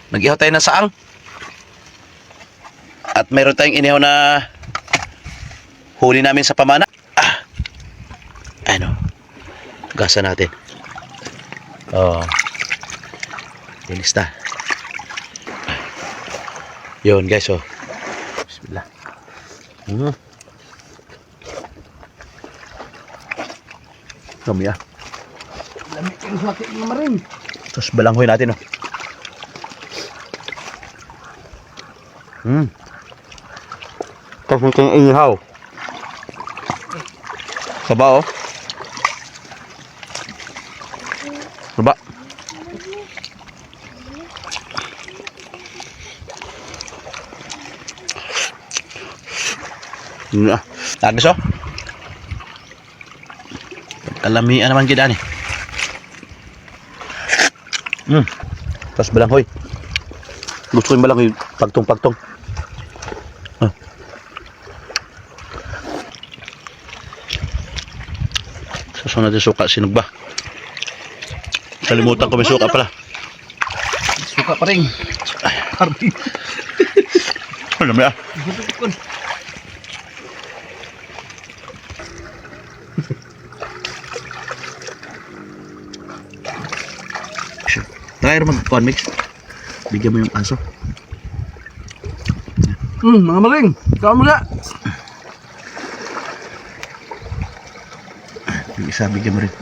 Nag-ihaw tayo ng saang. At mayroon tayong inihaw na huli namin sa pamana. Ano? Gasa natin. Oh. Linis na. Yun guys, oh. Bismillah. Dami ah. Lamig yung sakit ng maring. Tapos balanghoy natin, oh. Tapos may kanyang inihaw. Saba, oh. Saba. Tagis, oh. Kalamian naman kita, eh. Tapos balanghoy. Gusto ko yung balanghoy. Pagtong-pagtong. Sasaw natin suka. Sinog ba? Kalimutan ko may suka pala. Suka pa rin. Karbi. Ano may ah? Try mag-corn mix. Bigyan mo yung aso. Mga maring. Ikaw mo na. Yung isa, bigyan mo rin.